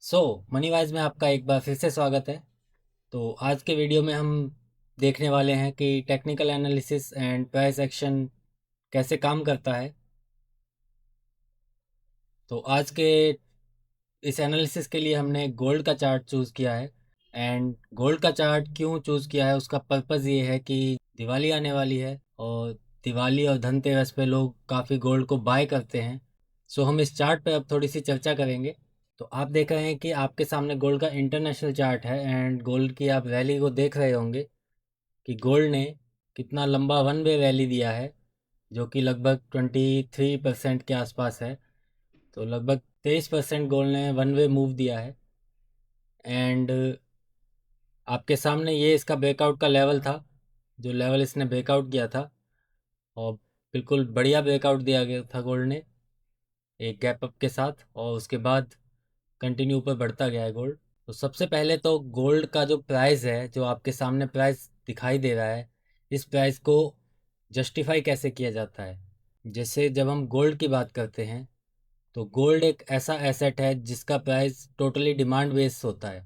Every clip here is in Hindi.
मनी वाइज में आपका एक बार फिर से स्वागत है। तो आज के वीडियो में हम देखने वाले हैं कि technical analysis and price action कैसे काम करता है। तो आज के इस एनालिसिस के लिए हमने गोल्ड का चार्ट चूज़ किया है। एंड गोल्ड का चार्ट क्यों चूज़ किया है, उसका पर्पज़ ये है कि दिवाली आने वाली है और दिवाली और धनतेरस पे लोग काफ़ी गोल्ड को बाय करते हैं। हम इस चार्ट पे अब थोड़ी सी चर्चा करेंगे। तो आप देख रहे हैं कि आपके सामने गोल्ड का इंटरनेशनल चार्ट है एंड गोल्ड की आप रैली को देख रहे होंगे कि गोल्ड ने कितना लंबा वन वे रैली दिया है, जो कि लगभग 23% के आसपास है। तो लगभग 23% गोल्ड ने वन वे मूव दिया है। एंड आपके सामने ये इसका ब्रेकआउट का लेवल था, जो लेवल इसने ब्रेकआउट किया था। और बिल्कुल बढ़िया ब्रेकआउट दिया गया था गोल्ड ने एक गैप अप के साथ, और उसके बाद कंटिन्यू ऊपर बढ़ता गया है गोल्ड। तो सबसे पहले तो गोल्ड का जो प्राइस है, जो आपके सामने प्राइस दिखाई दे रहा है, इस प्राइस को जस्टिफाई कैसे किया जाता है। जैसे जब हम गोल्ड की बात करते हैं तो गोल्ड एक ऐसा एसेट है जिसका प्राइस टोटली डिमांड बेस्ड होता है।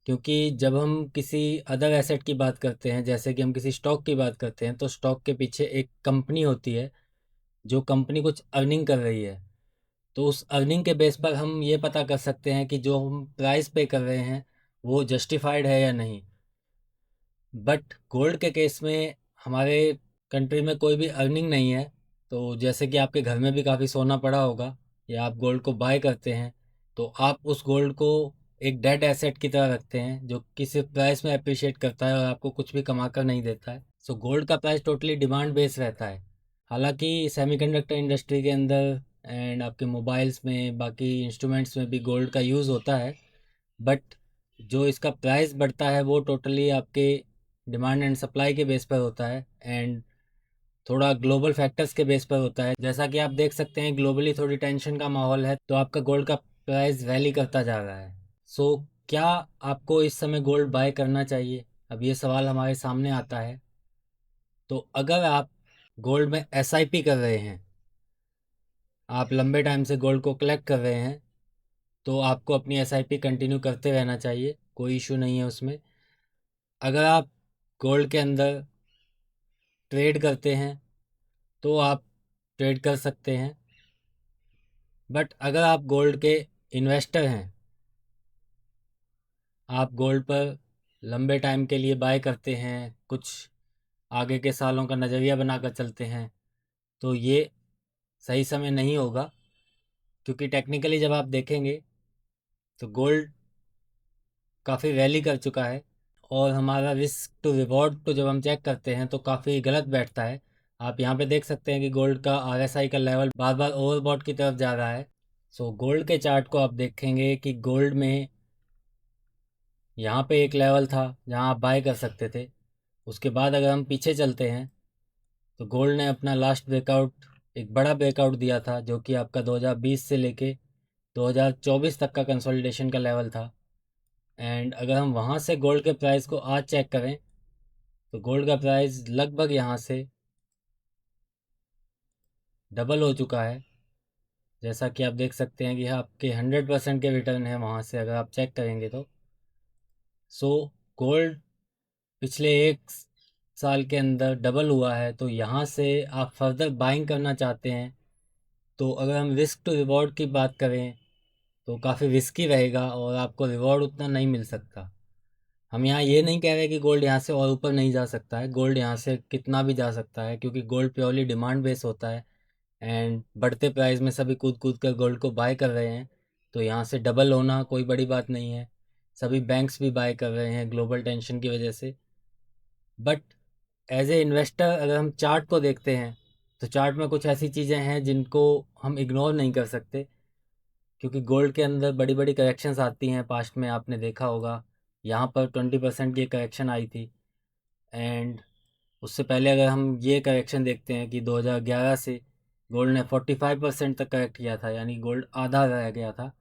क्योंकि जब हम किसी अदर एसेट की बात करते हैं, जैसे कि हम किसी स्टॉक की बात करते हैं, तो स्टॉक के पीछे एक कंपनी होती है, जो कंपनी कुछ अर्निंग कर रही है। तो उस अर्निंग के बेस पर हम ये पता कर सकते हैं कि जो हम प्राइस पे कर रहे हैं वो जस्टिफाइड है या नहीं। बट गोल्ड के केस में हमारे कंट्री में कोई भी अर्निंग नहीं है। तो जैसे कि आपके घर में भी काफ़ी सोना पड़ा होगा या आप गोल्ड को बाय करते हैं, तो आप उस गोल्ड को एक डेड एसेट की तरह रखते हैं, जो कि सिर्फ प्राइस में अप्रिशिएट करता है और आपको कुछ भी कमा कर नहीं देता है। गोल्ड का प्राइस टोटली डिमांड बेस रहता है। हालांकि सेमीकंडक्टर इंडस्ट्री के अंदर एंड आपके मोबाइल्स में, बाकी इंस्ट्रूमेंट्स में भी गोल्ड का यूज़ होता है। बट जो इसका प्राइस बढ़ता है वो टोटली आपके डिमांड एंड सप्लाई के बेस पर होता है एंड थोड़ा ग्लोबल फैक्टर्स के बेस पर होता है। जैसा कि आप देख सकते हैं, ग्लोबली थोड़ी टेंशन का माहौल है, तो आपका गोल्ड का प्राइस वैली करता जा रहा है। सो क्या आपको इस समय गोल्ड बाय करना चाहिए, अब ये सवाल हमारे सामने आता है। तो अगर आप गोल्ड में एसआईपी कर रहे हैं, आप लंबे टाइम से गोल्ड को कलेक्ट कर रहे हैं, तो आपको अपनी एसआईपी कंटिन्यू करते रहना चाहिए, कोई इशू नहीं है उसमें। अगर आप गोल्ड के अंदर ट्रेड करते हैं तो आप ट्रेड कर सकते हैं। बट अगर आप गोल्ड के इन्वेस्टर हैं, आप गोल्ड पर लंबे टाइम के लिए बाय करते हैं, कुछ आगे के सालों का नज़रिया बनाकर चलते हैं, तो ये सही समय नहीं होगा। क्योंकि टेक्निकली जब आप देखेंगे तो गोल्ड काफ़ी रैली कर चुका है और हमारा रिस्क टू रिवॉर्ड तो जब हम चेक करते हैं तो काफ़ी गलत बैठता है। आप यहाँ पे देख सकते हैं कि गोल्ड का आरएसआई का लेवल बार बार ओवरबॉट की तरफ जा रहा है। गोल्ड के चार्ट को आप देखेंगे कि गोल्ड में यहाँ पे एक लेवल था जहाँ आप बाय कर सकते थे। उसके बाद अगर हम पीछे चलते हैं तो गोल्ड ने अपना लास्ट ब्रेकआउट, एक बड़ा ब्रेकआउट दिया था, जो कि आपका 2020 से लेके 2024 तक का कंसोलिडेशन का लेवल था। एंड अगर हम वहाँ से गोल्ड के प्राइस को आज चेक करें तो गोल्ड का प्राइस लगभग यहाँ से डबल हो चुका है। जैसा कि आप देख सकते हैं कि आपके 100% के रिटर्न है वहाँ से, अगर आप चेक करेंगे तो। सो गोल्ड पिछले एक साल के अंदर डबल हुआ है। तो यहाँ से आप फर्दर बाइंग करना चाहते हैं, तो अगर हम रिस्क टू रिवॉर्ड की बात करें तो काफ़ी रिस्की रहेगा और आपको रिवॉर्ड उतना नहीं मिल सकता। हम यहाँ ये नहीं कह रहे कि गोल्ड यहाँ से और ऊपर नहीं जा सकता है, गोल्ड यहाँ से कितना भी जा सकता है, क्योंकि गोल्ड प्योरली डिमांड बेस होता है एंड बढ़ते प्राइस में सभी कूद कूद कर गोल्ड को बाय कर रहे हैं। तो यहाँ से डबल होना कोई बड़ी बात नहीं है। सभी बैंक्स भी बाय कर रहे हैं ग्लोबल टेंशन की वजह से। बट एज ए इन्वेस्टर अगर हम चार्ट को देखते हैं तो चार्ट में कुछ ऐसी चीज़ें हैं जिनको हम इग्नोर नहीं कर सकते। क्योंकि गोल्ड के अंदर बड़ी बड़ी करेक्शंस आती हैं, पास्ट में आपने देखा होगा यहाँ पर 20% की करेक्शन आई थी। एंड उससे पहले अगर हम ये करेक्शन देखते हैं कि 2011 से गोल्ड ने 45% तक करेक्ट किया था, यानी गोल्ड आधा रह गया था।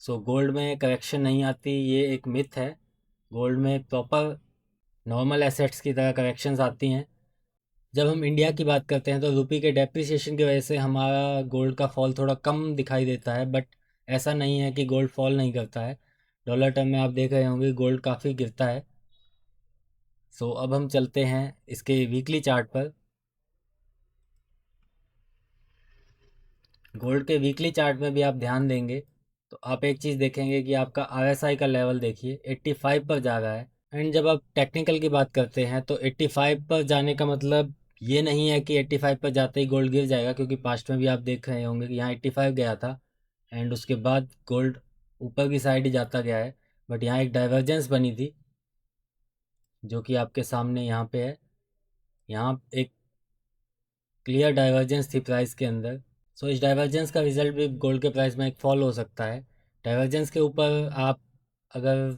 गोल्ड में करेक्शन नहीं आती, ये एक मिथ है। गोल्ड में प्रॉपर नॉर्मल एसेट्स की तरह करेक्शंस आती हैं। जब हम इंडिया की बात करते हैं तो रुपी के डेप्रिसिएशन की वजह से हमारा गोल्ड का फॉल थोड़ा कम दिखाई देता है, बट ऐसा नहीं है कि गोल्ड फॉल नहीं करता है। डॉलर टर्म में आप देख रहे होंगे गोल्ड काफ़ी गिरता है। सो अब हम चलते हैं इसके वीकली चार्ट पर। गोल्ड के वीकली चार्ट में भी आप ध्यान देंगे तो आप एक चीज़ देखेंगे कि आपका आरएसआई का लेवल देखिए 85 पर जा रहा है। एंड जब आप टेक्निकल की बात करते हैं तो 85 पर जाने का मतलब ये नहीं है कि 85 पर जाते ही गोल्ड गिर जाएगा, क्योंकि पास्ट में भी आप देख रहे होंगे कि यहाँ 85 गया था एंड उसके बाद गोल्ड ऊपर की साइड ही जाता गया है। बट यहाँ एक डाइवर्जेंस बनी थी जो कि आपके सामने यहाँ पे है। यहाँ एक क्लियर डाइवर्जेंस थी प्राइस के अंदर। सो इस डाइवर्जेंस का रिजल्ट भी गोल्ड के प्राइस में एक फॉल हो सकता है। डाइवर्जेंस के ऊपर आप अगर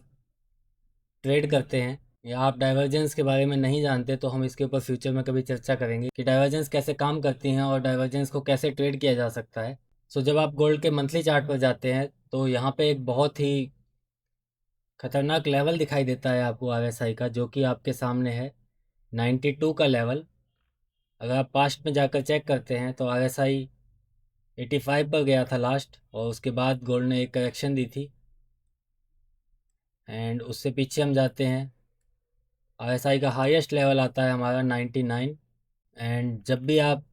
ट्रेड करते हैं या आप डाइवर्जेंस के बारे में नहीं जानते तो हम इसके ऊपर फ्यूचर में कभी चर्चा करेंगे कि डाइवर्जेंस कैसे काम करती हैं और डाइवर्जेंस को कैसे ट्रेड किया जा सकता है। सो जब आप गोल्ड के मंथली चार्ट पर जाते हैं तो यहाँ पे एक बहुत ही खतरनाक लेवल दिखाई देता है आपको आरएसआई का, जो कि आपके सामने है 92 का लेवल। अगर आप पास्ट में जाकर चेक करते हैं तो आरएसआई 85 पर गया था लास्ट, और उसके बाद गोल्ड ने एक करेक्शन दी थी। एंड उससे पीछे हम जाते हैं, आरएसआई का हाईएस्ट लेवल आता है हमारा 99। एंड जब भी आप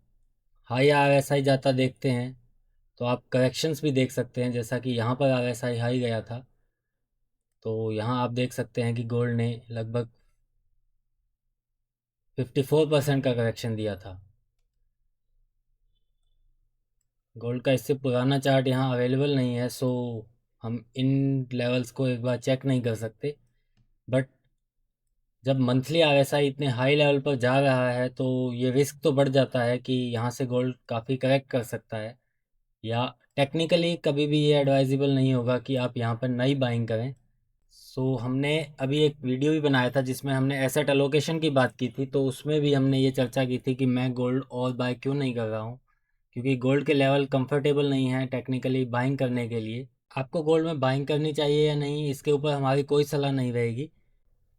हाई आरएसआई जाता देखते हैं तो आप करेक्शंस भी देख सकते हैं, जैसा कि यहाँ पर आरएसआई हाई गया था। तो यहाँ आप देख सकते हैं कि गोल्ड ने लगभग 54% का करेक्शन दिया था। गोल्ड का इससे पुराना चार्ट यहाँ अवेलेबल नहीं है, सो हम इन लेवल्स को एक बार चेक नहीं कर सकते। बट जब मंथली आरएसआई इतने हाई लेवल पर जा रहा है तो ये रिस्क तो बढ़ जाता है कि यहाँ से गोल्ड काफ़ी करेक्ट कर सकता है, या टेक्निकली कभी भी ये एडवाइजेबल नहीं होगा कि आप यहाँ पर नई बाइंग करें। सो हमने अभी एक वीडियो भी बनाया था जिसमें हमने एसेट एलोकेशन की बात की थी, तो उसमें भी हमने ये चर्चा की थी कि मैं गोल्ड और बाय क्यों नहीं कर रहा हूँ, क्योंकि गोल्ड के लेवल कंफर्टेबल नहीं है टेक्निकली बाइंग करने के लिए। आपको गोल्ड में बाइंग करनी चाहिए या नहीं इसके ऊपर हमारी कोई सलाह नहीं रहेगी,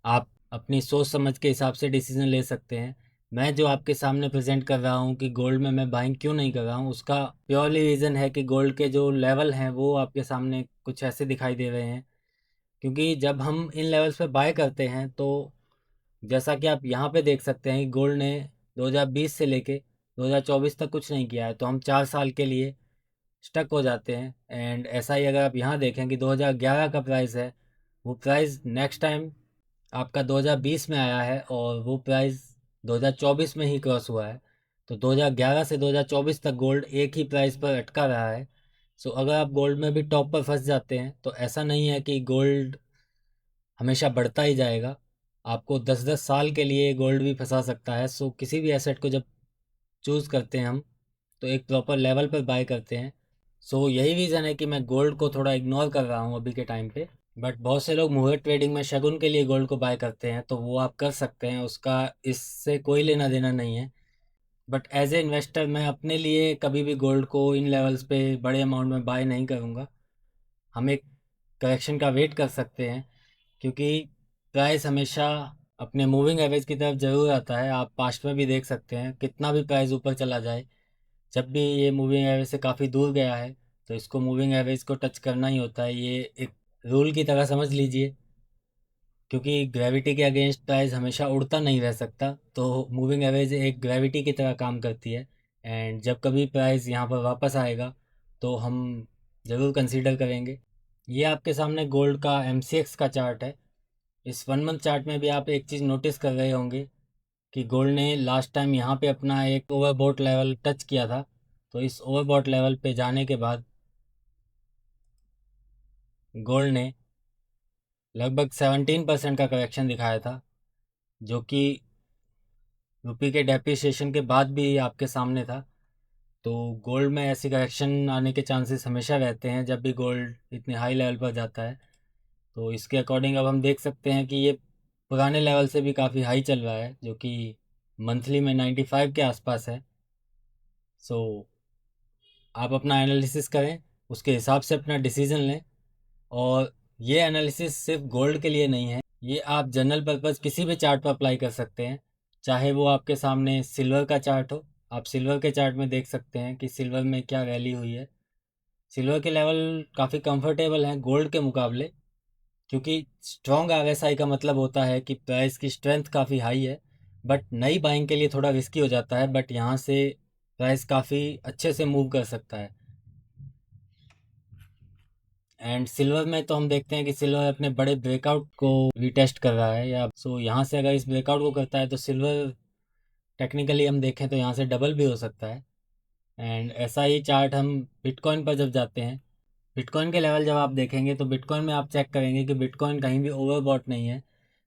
आप अपनी सोच समझ के हिसाब से डिसीजन ले सकते हैं। मैं जो आपके सामने प्रेजेंट कर रहा हूँ कि गोल्ड में मैं बाइंग क्यों नहीं कर रहा हूँ, उसका प्योरली रीज़न है कि गोल्ड के जो लेवल हैं वो आपके सामने कुछ ऐसे दिखाई दे रहे हैं। क्योंकि जब हम इन लेवल्स पे बाय करते हैं तो जैसा कि आप यहाँ पे देख सकते हैं कि गोल्ड ने 2020 से लेके 2024 तक कुछ नहीं किया है, तो हम 4 साल के लिए स्टक हो जाते हैं। एंड ऐसा ही अगर आप यहाँ देखें कि 2011 का प्राइस है, वो प्राइस नेक्स्ट टाइम आपका 2020 में आया है और वो प्राइस 2024 में ही क्रॉस हुआ है। तो 2011 से 2024 तक गोल्ड एक ही प्राइस पर अटका रहा है। सो अगर आप गोल्ड में भी टॉप पर फंस जाते हैं तो ऐसा नहीं है कि गोल्ड हमेशा बढ़ता ही जाएगा, आपको 10-10 साल के लिए गोल्ड भी फंसा सकता है। सो किसी भी एसेट को जब चूज़ करते हैं हम तो एक प्रॉपर लेवल पर बाय करते हैं। सो यही रीज़न है कि मैं गोल्ड को थोड़ा इग्नोर कर रहा हूँ अभी के टाइम पे। बट बहुत से लोग मुहूर्त ट्रेडिंग में शगुन के लिए गोल्ड को बाय करते हैं, तो वो आप कर सकते हैं, उसका इससे कोई लेना देना नहीं है। बट एज ए इन्वेस्टर मैं अपने लिए कभी भी गोल्ड को इन लेवल्स पे बड़े अमाउंट में बाय नहीं करूँगा। हम एक करेक्शन का वेट कर सकते हैं, क्योंकि प्राइस हमेशा अपने मूविंग एवरेज की तरफ ज़रूर आता है। आप पास्ट में भी देख सकते हैं कितना भी प्राइस ऊपर चला जाए, जब भी ये मूविंग एवरेज से काफ़ी दूर गया है तो इसको मूविंग एवरेज को टच करना ही होता है। ये एक रूल की तरह समझ लीजिए, क्योंकि ग्रेविटी के अगेंस्ट प्राइस हमेशा उड़ता नहीं रह सकता, तो मूविंग एवरेज एक ग्रेविटी की तरह काम करती है। एंड जब कभी प्राइस यहाँ पर वापस आएगा तो हम ज़रूर कंसीडर करेंगे। ये आपके सामने गोल्ड का MCX का चार्ट है। इस 1 मंथ चार्ट में भी आप एक चीज़ नोटिस कर रहे होंगे कि गोल्ड ने लास्ट टाइम यहाँ पे अपना एक ओवरबॉट लेवल टच किया था। तो इस ओवरबॉट लेवल पे जाने के बाद गोल्ड ने लगभग 17% का करेक्शन दिखाया था, जो कि रुपये के डेप्रिसिएशन के बाद भी आपके सामने था। तो गोल्ड में ऐसी करेक्शन आने के चांसेस हमेशा रहते हैं जब भी गोल्ड इतने हाई लेवल पर जाता है। तो इसके अकॉर्डिंग अब हम देख सकते हैं कि ये पुराने लेवल से भी काफ़ी हाई चल रहा है, जो कि मंथली में 95 के आसपास है। सो आप अपना एनालिसिस करें, उसके हिसाब से अपना डिसीज़न लें। और ये एनालिसिस सिर्फ गोल्ड के लिए नहीं है, ये आप जनरल पर्पस किसी भी चार्ट पर अप्लाई कर सकते हैं। चाहे वो आपके सामने सिल्वर का चार्ट हो, आप सिल्वर के चार्ट में देख सकते हैं कि सिल्वर में क्या रैली हुई है। सिल्वर के लेवल काफ़ी कंफर्टेबल हैं गोल्ड के मुकाबले। क्योंकि स्ट्रॉन्ग आरएसआई का मतलब होता है कि प्राइस की स्ट्रेंथ काफ़ी हाई है, बट नई बाइंग के लिए थोड़ा रिस्की हो जाता है, बट यहाँ से प्राइस काफ़ी अच्छे से मूव कर सकता है। एंड सिल्वर में तो हम देखते हैं कि सिल्वर अपने बड़े ब्रेकआउट को रीटेस्ट कर रहा है, या सो यहाँ से अगर इस ब्रेकआउट को करता है तो सिल्वर टेक्निकली हम देखें तो यहाँ से डबल भी हो सकता है। एंड ऐसा ही चार्ट हम बिटकॉइन पर जब जाते हैं, बिटकॉइन के लेवल जब आप देखेंगे तो बिटकॉइन में आप चेक करेंगे कि बिटकॉइन कहीं भी ओवरबॉट नहीं है।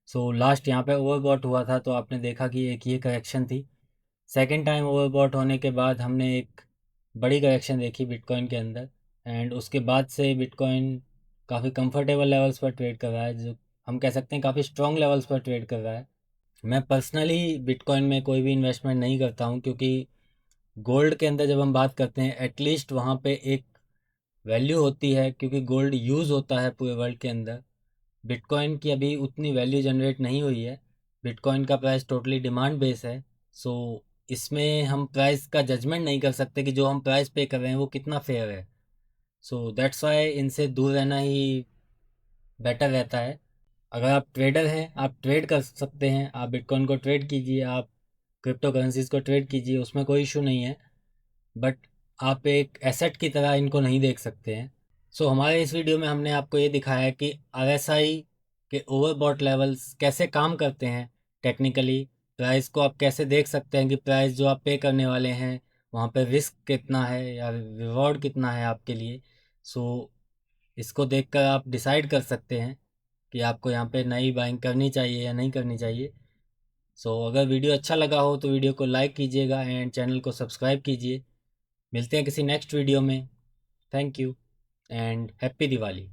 सो लास्ट यहाँ पे ओवरबॉट हुआ था तो आपने देखा कि एक ये करेक्शन थी। सेकेंड टाइम ओवरबॉट होने के बाद हमने एक बड़ी करेक्शन देखी बिटकॉइन के अंदर, एंड उसके बाद से बिटकॉइन काफ़ी कंफर्टेबल लेवल्स पर ट्रेड कर रहा है, जो हम कह सकते हैं काफ़ी स्ट्रॉन्ग लेवल्स पर ट्रेड कर रहा है। मैं पर्सनली बिटकॉइन में कोई भी इन्वेस्टमेंट नहीं करता हूँ, क्योंकि गोल्ड के अंदर जब हम बात करते हैं एटलीस्ट वहाँ पे एक वैल्यू होती है, क्योंकि गोल्ड यूज़ होता है पूरे वर्ल्ड के अंदर। बिटकॉइन की अभी उतनी वैल्यू जनरेट नहीं हुई है, बिटकॉइन का प्राइस टोटली डिमांड बेस है। सो इसमें हम प्राइस का जजमेंट नहीं कर सकते कि जो हम प्राइस पे कर रहे हैं वो कितना फेयर है। सो दैट्स वाई इनसे दूर रहना ही बेटर रहता है। अगर आप ट्रेडर हैं आप ट्रेड कर सकते हैं, आप बिटकॉइन को ट्रेड कीजिए, आप क्रिप्टो करेंसीज को ट्रेड कीजिए, उसमें कोई इशू नहीं है, बट आप एक एसेट की तरह इनको नहीं देख सकते हैं। सो हमारे इस वीडियो में हमने आपको ये दिखाया कि आरएसआई के ओवरबॉट लेवल्स कैसे काम करते हैं टेक्निकली। प्राइस को आप कैसे देख सकते हैं कि प्राइस जो आप पे करने वाले हैं वहाँ पे रिस्क कितना है या रिवॉर्ड कितना है आपके लिए। सो इसको देखकर आप डिसाइड कर सकते हैं कि आपको यहाँ पे नई बाइंग करनी चाहिए या नहीं करनी चाहिए। सो अगर वीडियो अच्छा लगा हो तो वीडियो को लाइक कीजिएगा एंड चैनल को सब्सक्राइब कीजिए। मिलते हैं किसी नेक्स्ट वीडियो में। Thank you and happy Diwali.